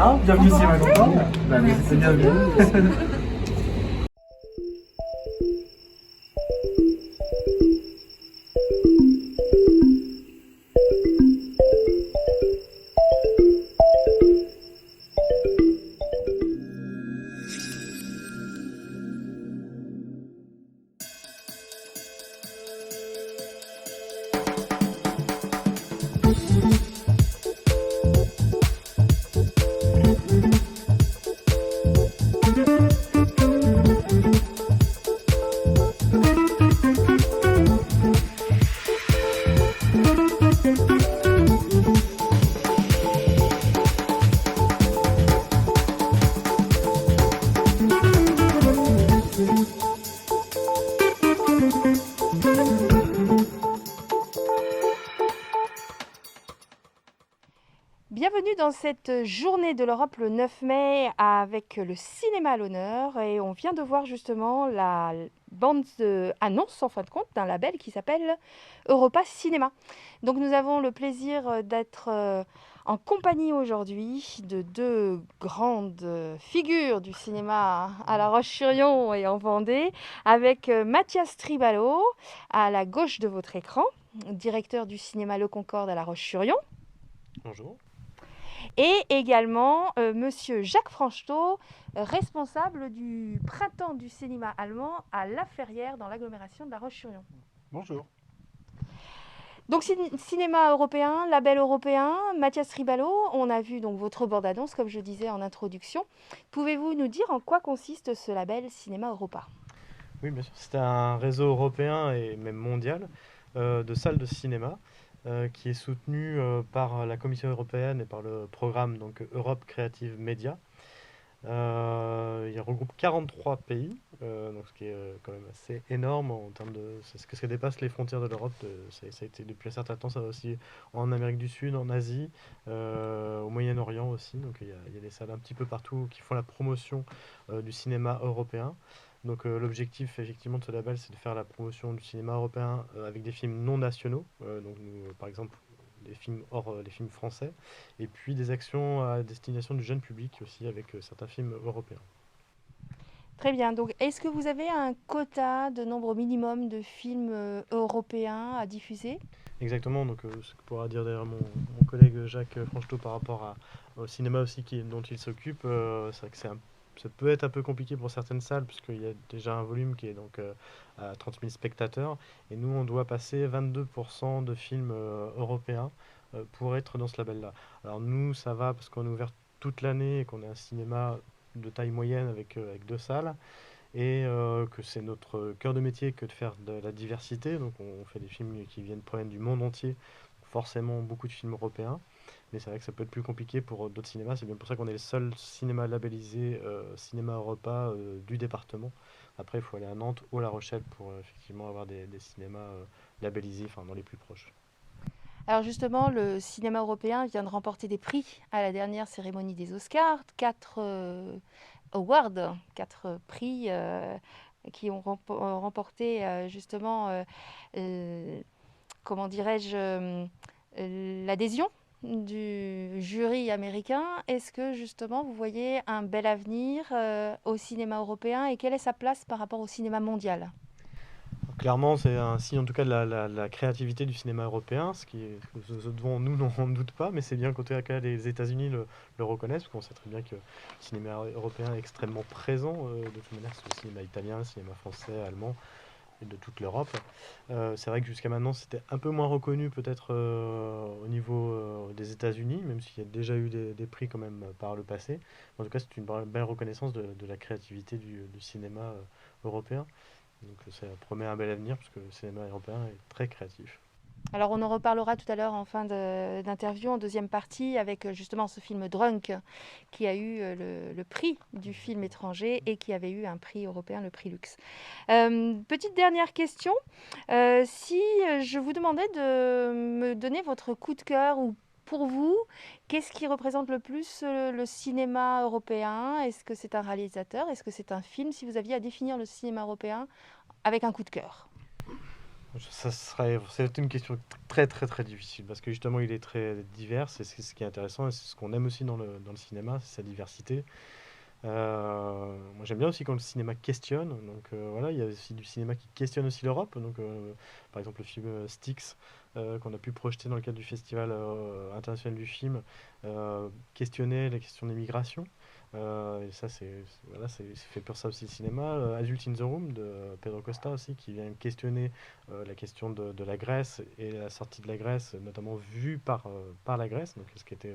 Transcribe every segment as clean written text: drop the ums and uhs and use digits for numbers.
bien, bienvenue au cinéma Concorde. Bah, c'est bienvenu. Bienvenue dans cette journée de l'Europe le 9 mai avec le cinéma à l'honneur et on vient de voir justement la bande annonce en fin de compte d'un label qui s'appelle Europa Cinéma. Donc nous avons le plaisir d'être en compagnie aujourd'hui de deux grandes figures du cinéma à La Roche-sur-Yon et en Vendée avec Mathias Tribalo à la gauche de votre écran, directeur du cinéma Le Concorde à La Roche-sur-Yon. Bonjour. Et également Monsieur Jacques Franchetot, responsable du Printemps du cinéma allemand à La Ferrière dans l'agglomération de La Roche-sur-Yon. Bonjour. Donc cinéma européen, label européen, Mathias Tribalo, on a vu donc votre bande-annonce comme je disais en introduction. Pouvez-vous nous dire en quoi consiste ce label Cinéma Europa ? Oui, bien sûr. C'est un réseau européen et même mondial de salles de cinéma qui est soutenu par la Commission européenne et par le programme donc, Europe Creative Media. Il regroupe 43 pays, donc ce qui est quand même assez énorme en termes de... C'est ce que ça dépasse les frontières de l'Europe. Ça a été depuis un certain temps, ça va aussi en Amérique du Sud, en Asie, au Moyen-Orient aussi. Donc il y a des salles un petit peu partout qui font la promotion du cinéma européen. Donc l'objectif effectivement de ce label, c'est de faire la promotion du cinéma européen avec des films non nationaux. Donc nous, par exemple, des films hors les films français, et puis des actions à destination du jeune public aussi avec certains films européens. Très bien, donc est-ce que vous avez un quota de nombre minimum de films européens à diffuser ? Exactement, donc ce que pourra dire d'ailleurs mon collègue Jacques Franchetot par rapport au cinéma aussi dont il s'occupe, c'est vrai que ça peut être un peu compliqué pour certaines salles puisqu'il y a déjà un volume qui est donc à 30 000 spectateurs et nous on doit passer 22% de films européens pour être dans ce label-là. Alors nous ça va parce qu'on est ouvert toute l'année et qu'on est un cinéma de taille moyenne avec 2 salles et que c'est notre cœur de métier que de faire de la diversité. Donc on fait des films qui proviennent du monde entier, forcément beaucoup de films européens, mais c'est vrai que ça peut être plus compliqué pour d'autres cinémas. C'est bien pour ça qu'on est le seul cinéma labellisé Cinéma Europa du département. Après, il faut aller à Nantes ou à La Rochelle pour effectivement avoir des cinémas labellisés, enfin dans les plus proches. Alors justement, le cinéma européen vient de remporter des prix à la dernière cérémonie des Oscars, 4 prix qui ont remporté justement, comment dirais-je, l'adhésion du jury américain. Est-ce que justement vous voyez un bel avenir au cinéma européen et quelle est sa place par rapport au cinéma mondial ? Clairement, c'est un signe en tout cas de la créativité du cinéma européen, ce dont nous n'en doute pas, mais c'est bien qu'en tout cas les États-Unis le reconnaissent, parce qu'on sait très bien que le cinéma européen est extrêmement présent, de toute manière, c'est le cinéma italien, le cinéma français, allemand, et de toute l'Europe. C'est vrai que jusqu'à maintenant, c'était un peu moins reconnu peut-être au niveau des États-Unis, même s'il y a déjà eu des prix quand même par le passé. En tout cas, c'est une belle reconnaissance de la créativité du cinéma européen. Donc ça promet un bel avenir parce que le cinéma européen est très créatif. Alors on en reparlera tout à l'heure en fin d'interview, en deuxième partie, avec justement ce film Drunk, qui a eu le prix du film étranger et qui avait eu un prix européen, le prix Lux. Petite dernière question, si je vous demandais de me donner votre coup de cœur ou pour vous, qu'est-ce qui représente le plus le cinéma européen ? Est-ce que c'est un réalisateur ? Est-ce que c'est un film ? Si vous aviez à définir le cinéma européen avec un coup de cœur. C'est une question très très très difficile parce que justement il est très divers, c'est ce qui est intéressant et c'est ce qu'on aime aussi dans le cinéma, c'est sa diversité. Moi j'aime bien aussi quand le cinéma questionne, donc voilà, il y a aussi du cinéma qui questionne aussi l'Europe, donc par exemple le film Styx qu'on a pu projeter dans le cadre du Festival international du film, questionnait la question des migrations. Et ça, voilà, c'est fait pour ça aussi le cinéma. Adult in the Room de Pedro Costa aussi, qui vient questionner la question de la Grèce et la sortie de la Grèce, notamment vue par la Grèce, donc ce qui était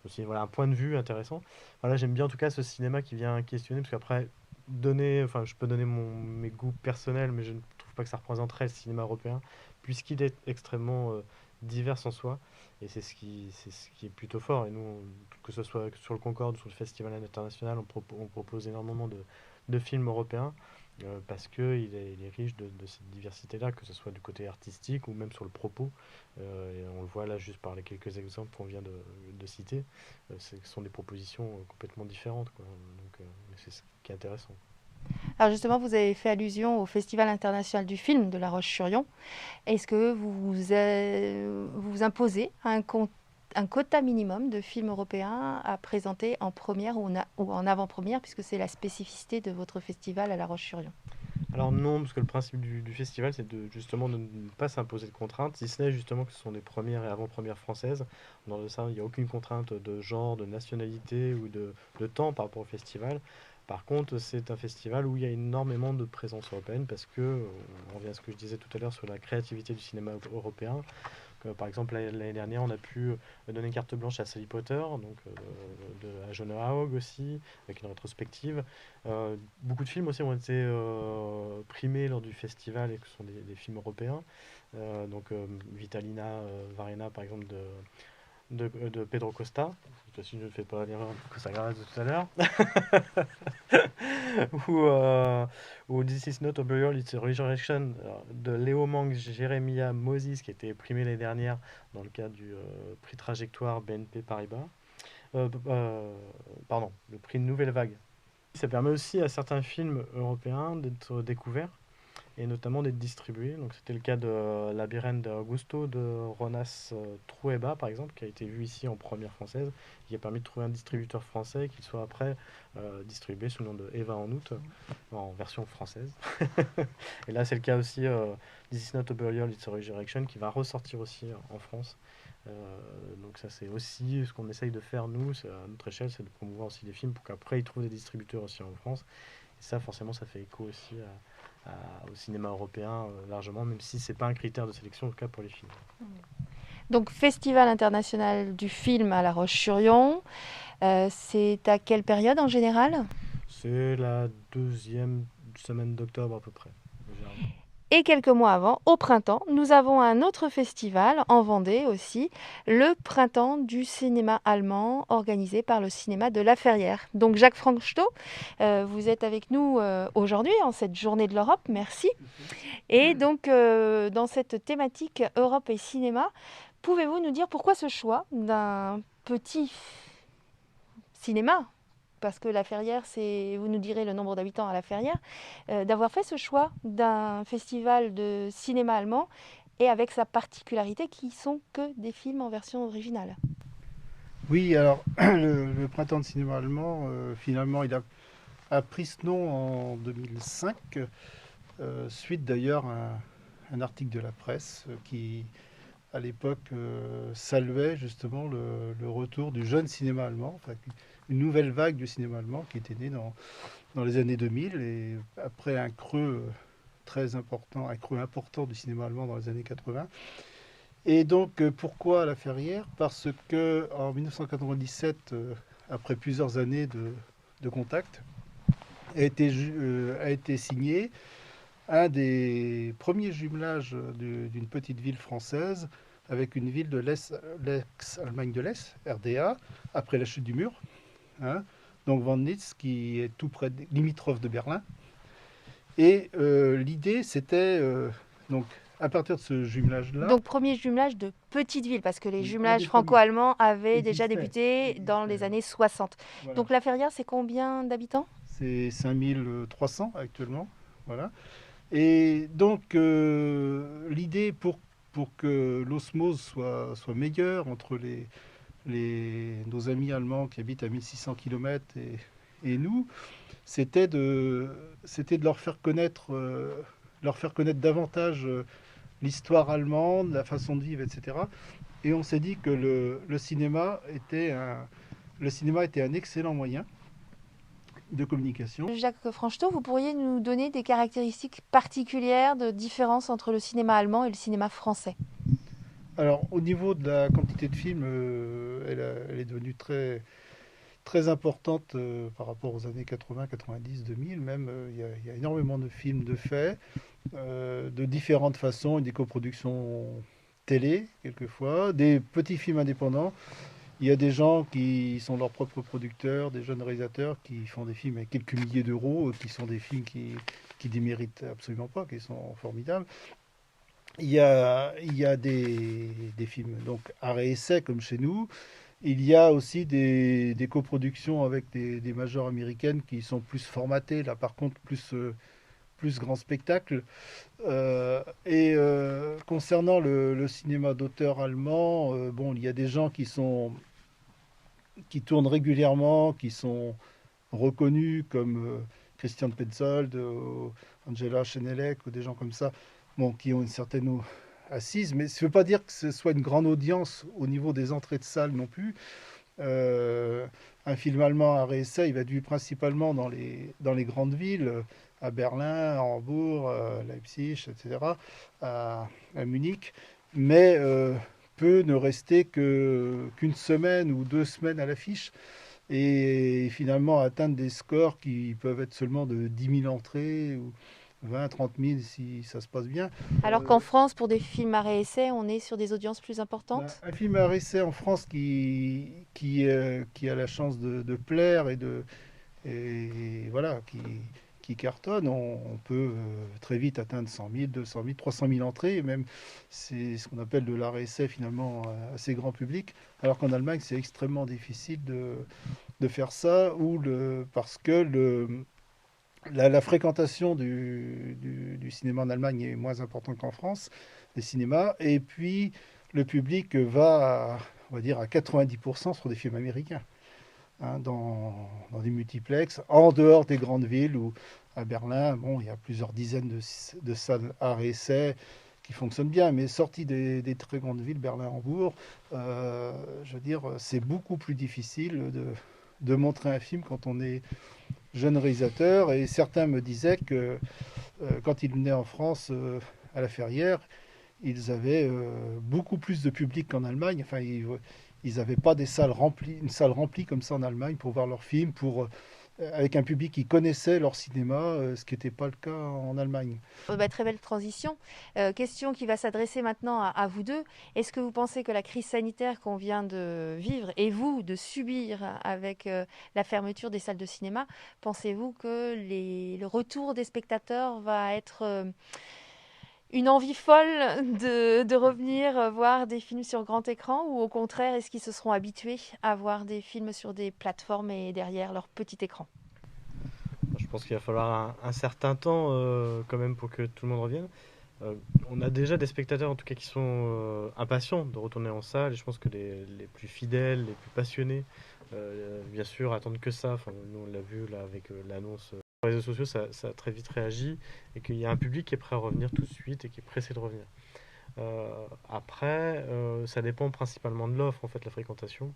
aussi voilà, un point de vue intéressant. Voilà, j'aime bien en tout cas ce cinéma qui vient questionner, parce qu'après, enfin, je peux donner mes goûts personnels, mais je ne trouve pas que ça représenterait le cinéma européen, puisqu'il est extrêmement divers en soi, et c'est ce qui est plutôt fort. Et nous, que ce soit sur le Concorde ou sur le Festival international, on propose énormément de films européens, parce qu'il est riche de cette diversité-là, que ce soit du côté artistique ou même sur le propos. Et on le voit là juste par les quelques exemples qu'on vient de citer. Ce sont des propositions complètement différentes, quoi. Donc, c'est ce qui est intéressant. Alors justement, vous avez fait allusion au Festival international du film de La Roche-sur-Yon. Est-ce que vous imposez un quota minimum de films européens à présenter en première ou en avant-première, puisque c'est la spécificité de votre festival à La Roche-sur-Yon? Alors non, parce que le principe du festival, c'est justement de ne pas s'imposer de contraintes, si ce n'est justement que ce sont des premières et avant-premières françaises. Dans ça, il n'y a aucune contrainte de genre, de nationalité ou de temps par rapport au festival. Par contre, c'est un festival où il y a énormément de présence européenne parce que, on revient à ce que je disais tout à l'heure sur la créativité du cinéma européen. Par exemple, l'année dernière, on a pu donner une carte blanche à Sally Potter, donc à Jonah Hawk aussi, avec une rétrospective. Beaucoup de films aussi ont été primés lors du festival et que ce sont des films européens. Donc Vitalina Varena, par exemple, de Pedro Costa. Si je ne fais pas l'erreur que ça de tout à l'heure. ou This is not a burial, it's a resurrection de Léo Mang, Jeremiah Moses, qui a été primé l'année dernière dans le cadre du prix Trajectoire BNP Paribas. Pardon, le prix Nouvelle Vague. Ça permet aussi à certains films européens d'être découverts et notamment d'être distribués. Donc c'était le cas de Labyrinthe d'Augusto de Ronas Trueba, par exemple, qui a été vu ici en première française, qui a permis de trouver un distributeur français qui soit après distribué sous le nom de Eva en août, en version française. Et là c'est le cas aussi This is not a burial, it's a resurrection, qui va ressortir aussi en France. Donc ça c'est aussi ce qu'on essaye de faire nous, à notre échelle, c'est de promouvoir aussi des films pour qu'après ils trouvent des distributeurs aussi en France. Et ça forcément ça fait écho aussi au cinéma européen largement, même si c'est pas un critère de sélection en tout cas pour les films. Donc, Festival international du film à La Roche-sur-Yon, c'est à quelle période en général? C'est la deuxième semaine d'octobre à peu près. Généralement. Et quelques mois avant, au printemps, nous avons un autre festival en Vendée aussi, le Printemps du cinéma allemand, organisé par le cinéma de La Ferrière. Donc Jacques Franchtot, vous êtes avec nous aujourd'hui en cette journée de l'Europe, merci. Et donc dans cette thématique Europe et cinéma, pouvez-vous nous dire pourquoi ce choix d'un petit cinéma, parce que La Ferrière, vous nous direz le nombre d'habitants à La Ferrière, d'avoir fait ce choix d'un festival de cinéma allemand et avec sa particularité qui sont que des films en version originale? Oui, alors le printemps de cinéma allemand, finalement, a pris ce nom en 2005, suite d'ailleurs à un article de la presse qui, à l'époque, saluait justement le retour du jeune cinéma allemand, enfin, une nouvelle vague du cinéma allemand qui était née dans les années 2000 et après un creux très important, un creux important du cinéma allemand dans les années 80. Et donc, pourquoi La Ferrière? Parce que en 1997, après plusieurs années de contact, a été signé un des premiers jumelages d'une petite ville française avec une ville de l'ex-Allemagne de l'Est, RDA, après la chute du mur. Hein, donc Wandlitz, qui est tout près, limitrophe de Berlin. Et l'idée, c'était donc à partir de ce jumelage-là. Donc premier jumelage de petites villes, parce que les Oui, jumelages des franco-allemands avaient déjà Existait. débuté dans les années 60. Voilà. Donc La Ferrière, c'est combien d'habitants? C'est 5300 actuellement. Voilà. Et donc, l'idée pour que l'osmose soit meilleure entre nos amis allemands qui habitent à 1600 km et nous, c'était c'était de leur faire connaître davantage l'histoire allemande, la façon de vivre, etc. Et on s'est dit que le cinéma était un excellent moyen de communication. Jacques Franchetot, vous pourriez nous donner des caractéristiques particulières de différence entre le cinéma allemand et le cinéma français? Alors, au niveau de la quantité de films, elle est devenue très importante par rapport aux années 80, 90, 2000 même. Il y a énormément de films de faits, de différentes façons, des coproductions télé, quelquefois, des petits films indépendants. Il y a des gens qui sont leurs propres producteurs, des jeunes réalisateurs qui font des films avec quelques milliers d'euros, qui sont des films qui déméritent absolument pas, qui sont formidables. Il y a des films donc art et essai comme chez nous. Il y a aussi des coproductions avec des majors américaines qui sont plus formatées, là par contre plus grand spectacle. Concernant le cinéma d'auteur allemand, bon, il y a des gens qui tournent régulièrement, qui sont reconnus comme Christian Petzold, Angela Schenelec ou des gens comme ça, bon, qui ont une certaine assise, mais ça ne veut pas dire que ce soit une grande audience au niveau des entrées de salle non plus. Un film allemand à réessai, il va être vu principalement dans les grandes villes, à Berlin, à Hambourg, Leipzig, etc., à Munich, mais peut ne rester qu'une semaine ou 2 semaines à l'affiche et finalement atteindre des scores qui peuvent être seulement de 10 000 entrées ou 20, 30 000 si ça se passe bien. Alors qu'en France, pour des films à réessai, on est sur des audiences plus importantes? Un film à essai en France qui a la chance de plaire et voilà, qui cartonne, on peut très vite atteindre 100 000, 200 000, 300 000 entrées, et même c'est ce qu'on appelle de l'art essai finalement assez grand public, alors qu'en Allemagne c'est extrêmement difficile de faire ça, parce que la fréquentation du cinéma en Allemagne est moins importante qu'en France, les cinémas, et puis le public va, on va dire, à 90% sur des films américains, hein, dans des multiplexes, en dehors des grandes villes, où à Berlin, bon, il y a plusieurs dizaines de salles art et essai qui fonctionnent bien, mais sorti des très grandes villes, Berlin, Hambourg, je veux dire, c'est beaucoup plus difficile de montrer un film quand on est jeune réalisateur, et certains me disaient que quand ils venaient en France à la Ferrière, ils avaient beaucoup plus de public qu'en Allemagne. Enfin, ils n'avaient pas une salle remplie comme ça en Allemagne pour voir leurs films, avec un public qui connaissait leur cinéma, ce qui n'était pas le cas en Allemagne. Très belle transition. Question qui va s'adresser maintenant à vous deux. Est-ce que vous pensez que la crise sanitaire qu'on vient de vivre et vous de subir avec la fermeture des salles de cinéma, pensez-vous que le retour des spectateurs va être une envie folle de revenir voir des films sur grand écran, ou au contraire, est-ce qu'ils se seront habitués à voir des films sur des plateformes et derrière leur petit écran? Je pense qu'il va falloir un certain temps quand même pour que tout le monde revienne. On a déjà des spectateurs en tout cas qui sont impatients de retourner en salle, et je pense que les plus fidèles, les plus passionnés, bien sûr, attendent que ça. Enfin, nous on l'a vu là avec l'annonce sur les réseaux sociaux, ça a très vite réagi, et qu'il y a un public qui est prêt à revenir tout de suite et qui est pressé de revenir. Après, ça dépend principalement de l'offre, en fait, la fréquentation.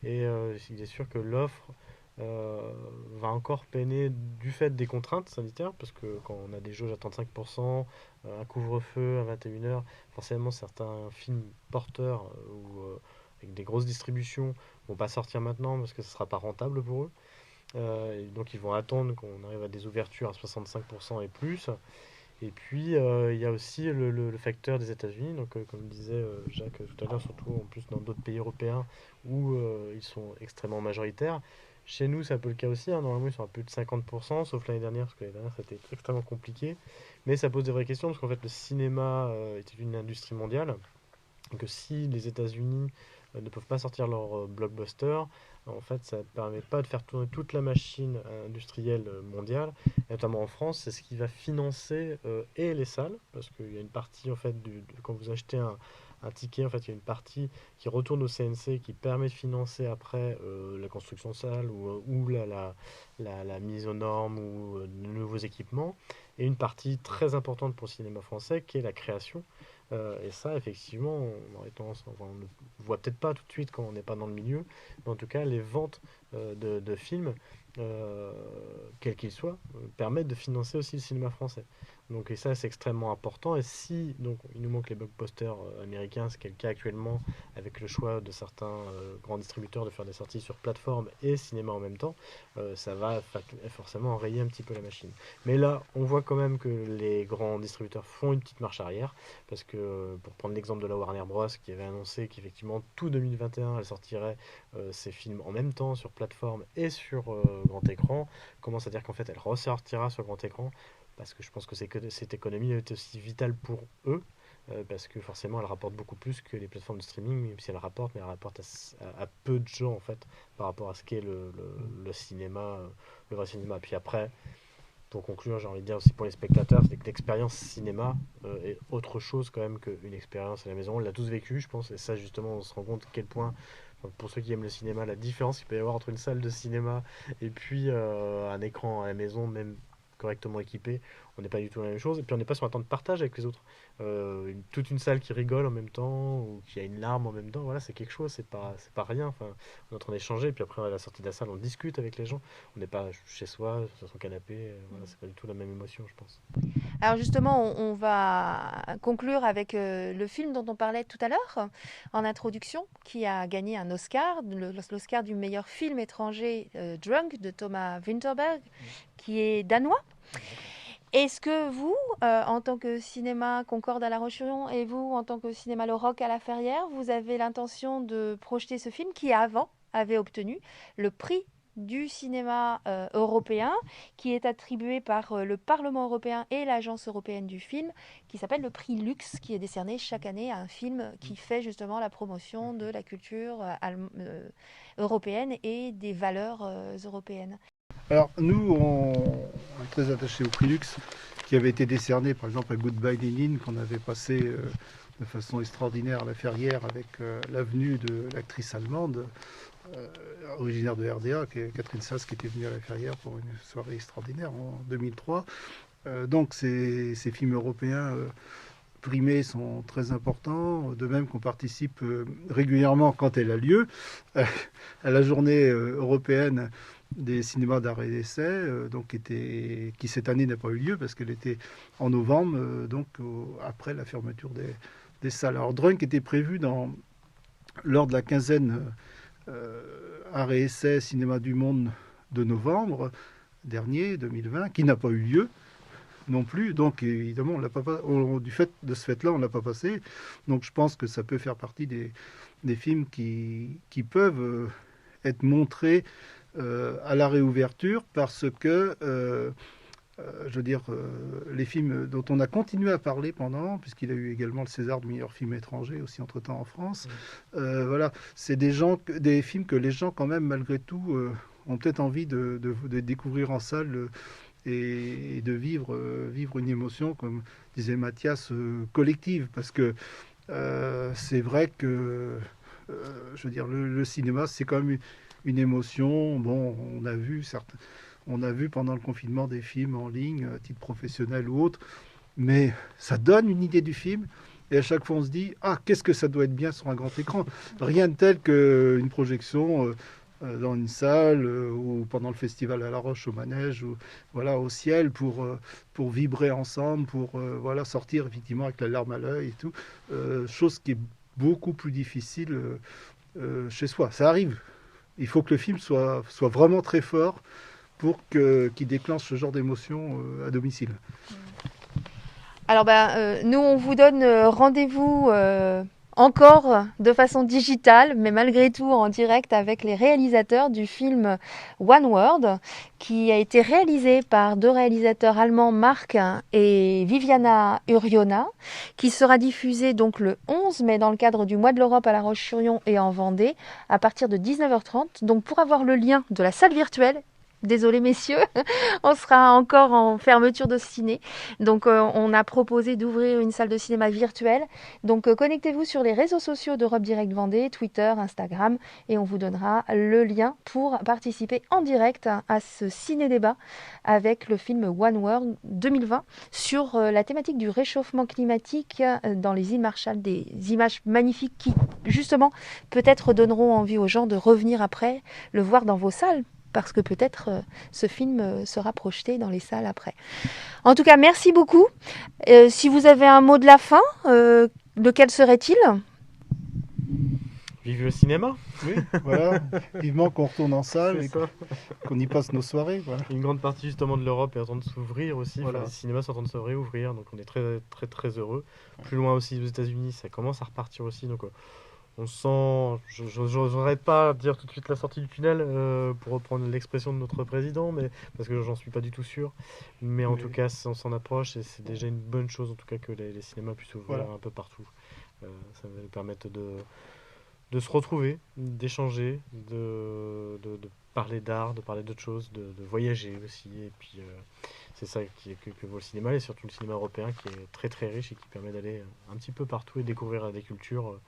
Et il est sûr que l'offre va encore peiner du fait des contraintes sanitaires, parce que quand on a des jauges à 35%, un couvre-feu à 21h, forcément certains films porteurs ou avec des grosses distributions vont pas sortir maintenant parce que ce sera pas rentable pour eux. Et donc ils vont attendre qu'on arrive à des ouvertures à 65% et plus. Et puis, il y a aussi le facteur des États-Unis. Donc, comme disait Jacques tout à l'heure, surtout en plus dans d'autres pays européens où ils sont extrêmement majoritaires. Chez nous, c'est un peu le cas aussi, hein. Normalement, ils sont à plus de 50%, sauf l'année dernière, parce que l'année dernière, c'était extrêmement compliqué. Mais ça pose des vraies questions, parce qu'en fait, le cinéma est une industrie mondiale. Et que si les États-Unis ne peuvent pas sortir leur blockbuster. En fait, ça ne permet pas de faire tourner toute la machine industrielle mondiale, et notamment en France. C'est ce qui va financer et les salles, parce qu'il y a une partie, en fait, quand vous achetez un ticket, en fait, il y a une partie qui retourne au CNC qui permet de financer après la construction de salles ou la mise aux normes ou de nouveaux équipements, et une partie très importante pour le cinéma français qui est la création. Et ça, effectivement, on ne voit peut-être pas tout de suite quand on n'est pas dans le milieu, mais en tout cas, les ventes de films, euh, quels qu'ils soient, permettent de financer aussi le cinéma français. Donc, et ça, c'est extrêmement important. Et si donc, il nous manque les blockbusters américains, ce qui est le cas actuellement, avec le choix de certains grands distributeurs de faire des sorties sur plateforme et cinéma en même temps, ça va forcément enrayer un petit peu la machine. Mais là, on voit quand même que les grands distributeurs font une petite marche arrière, parce que pour prendre l'exemple de la Warner Bros. Qui avait annoncé qu'effectivement tout 2021 elle sortirait ses films en même temps sur plateforme et sur grand écran, commence à dire qu'en fait elle ressortira sur grand écran, parce que je pense que cette économie est aussi vitale pour eux, parce que forcément elle rapporte beaucoup plus que les plateformes de streaming, même si elle rapporte, mais elle rapporte à peu de gens en fait par rapport à ce qu'est le cinéma, le vrai cinéma. Puis après, pour conclure, j'ai envie de dire aussi pour les spectateurs, c'est que l'expérience cinéma est autre chose quand même qu'une expérience à la maison. On l'a tous vécu, je pense, et ça justement, on se rend compte à quel point, enfin, pour ceux qui aiment le cinéma, la différence qu'il peut y avoir entre une salle de cinéma et puis un écran à la maison, même correctement équipé, on n'est pas du tout la même chose. Et puis on n'est pas sur un temps de partage avec les autres. Toute une salle qui rigole en même temps ou qui a une larme en même temps, voilà, c'est quelque chose, c'est pas rien. Enfin, on est en train d'échanger, et puis après à la sortie de la salle, on discute avec les gens. On n'est pas chez soi, sur son canapé, voilà, c'est pas du tout la même émotion, je pense. Alors justement, on va conclure avec le film dont on parlait tout à l'heure, en introduction, qui a gagné un Oscar, l'Oscar du meilleur film étranger, Drunk, de Thomas Vinterberg, qui est danois. Est-ce que vous, en tant que cinéma Concorde à La Roche-sur-Yon, et vous, en tant que cinéma Le Roc à La Ferrière, vous avez l'intention de projeter ce film qui, avant, avait obtenu le prix du cinéma européen, qui est attribué par le Parlement européen et l'Agence européenne du film, qui s'appelle le prix Lux, qui est décerné chaque année à un film qui fait justement la promotion de la culture européenne et des valeurs européennes. Alors, nous, on est très attachés au prix Lux, qui avait été décerné, par exemple, à Goodbye Lenin, qu'on avait passé de façon extraordinaire à La Ferrière avec l'avenue de l'actrice allemande, euh, originaire de RDA, qui est Catherine Sass, qui était venue à La Ferrière pour une soirée extraordinaire en 2003. Donc, ces films européens primés sont très importants, de même qu'on participe régulièrement, quand elle a lieu, à la journée européenne des cinémas d'art et d'essai, qui cette année n'a pas eu lieu parce qu'elle était en novembre, après la fermeture des salles. Alors Drunk était prévu lors de la quinzaine art et essai cinéma du monde de novembre dernier, 2020, qui n'a pas eu lieu non plus. Donc évidemment, on l'a pas, du fait de ce fait-là, on ne l'a pas passé. Donc je pense que ça peut faire partie des films qui peuvent être montrés à la réouverture, parce que je veux dire, les films dont on a continué à parler puisqu'il a eu également le César du meilleur film étranger aussi entre-temps en France, voilà, c'est des films que les gens quand même malgré tout ont peut-être envie de découvrir en salle, et de vivre une émotion, comme disait Mathias, collective, parce que c'est vrai que je veux dire, le cinéma, c'est quand même une émotion. Bon, on a vu pendant le confinement des films en ligne, à titre professionnel ou autre, mais ça donne une idée du film. Et à chaque fois, on se dit, ah, qu'est-ce que ça doit être bien sur un grand écran. Rien de tel qu'une projection dans une salle, ou pendant le festival à La Roche, au manège, ou voilà, au ciel, pour vibrer ensemble, pour voilà, sortir effectivement avec la larme à l'œil et tout. Chose qui est beaucoup plus difficile chez soi. Ça arrive. Il faut que le film soit vraiment très fort pour qu'il déclenche ce genre d'émotion à domicile. Alors nous, on vous donne rendez-vous encore de façon digitale, mais malgré tout en direct avec les réalisateurs du film One World, qui a été réalisé par 2 réalisateurs allemands, Marc et Viviana Uriona, qui sera diffusé donc le 11 mai dans le cadre du Mois de l'Europe à La Roche-sur-Yon et en Vendée à partir de 19h30. Donc pour avoir le lien de la salle virtuelle, désolé messieurs, on sera encore en fermeture de ciné. Donc on a proposé d'ouvrir une salle de cinéma virtuelle. Donc connectez-vous sur les réseaux sociaux d'Europe Direct Vendée, Twitter, Instagram, et on vous donnera le lien pour participer en direct à ce ciné-débat avec le film One World 2020 sur la thématique du réchauffement climatique dans les îles Marshall, des images magnifiques qui justement peut-être donneront envie aux gens de revenir après le voir dans vos salles, parce que peut-être ce film sera projeté dans les salles après. En tout cas, merci beaucoup. Si vous avez un mot de la fin, lequel serait-il ? Vive le cinéma! Oui, voilà. Vivement qu'on retourne en salle C'est et ça. qu'on y passe nos soirées. Voilà. Une grande partie justement de l'Europe est en train de s'ouvrir aussi. Voilà. Enfin, les cinémas sont en train de se réouvrir, donc on est très très très heureux. Plus loin aussi aux États-Unis, ça commence à repartir aussi, donc on sent. Je n'arrête pas de dire tout de suite la sortie du tunnel pour reprendre l'expression de notre président, mais parce que j'en suis pas du tout sûr. Mais en Mais- tout cas, on s'en approche et c'est déjà une bonne chose en tout cas que les cinémas puissent ouvrir Voilà. un peu partout. Ça va nous permettre de se retrouver, d'échanger, de parler d'art, de parler d'autres choses, de voyager aussi. Et puis c'est ça que vaut le cinéma, et surtout le cinéma européen qui est très très riche et qui permet d'aller un petit peu partout et découvrir des cultures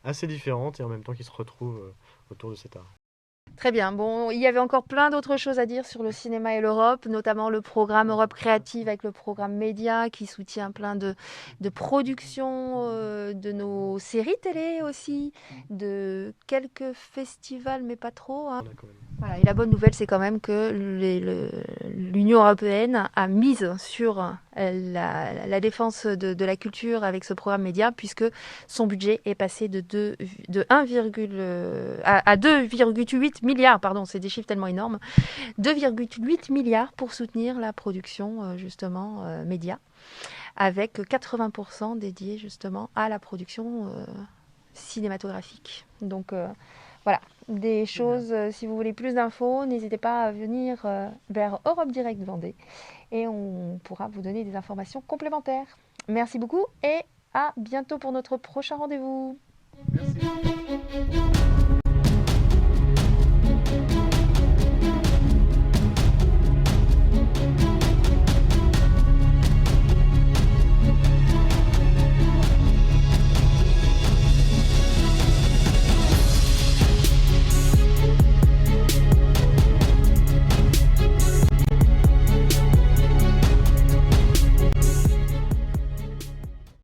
assez différentes et en même temps qui se retrouvent autour de cet art. Très bien. Bon, il y avait encore plein d'autres choses à dire sur le cinéma et l'Europe, notamment le programme Europe Créative avec le programme Média qui soutient plein de productions, de nos séries télé aussi, de quelques festivals, mais pas trop, hein. On a quand même. Voilà, et la bonne nouvelle, c'est quand même que l'Union européenne a mise sur la défense de la culture avec ce programme Média, puisque son budget est passé de 1, à 2,8 milliards, pardon, c'est des chiffres tellement énormes, 2,8 milliards pour soutenir la production justement Média, avec 80% dédiés justement à la production cinématographique. Donc voilà, des choses, si vous voulez plus d'infos, n'hésitez pas à venir vers Europe Direct Vendée et on pourra vous donner des informations complémentaires. Merci beaucoup et à bientôt pour notre prochain rendez-vous. Merci.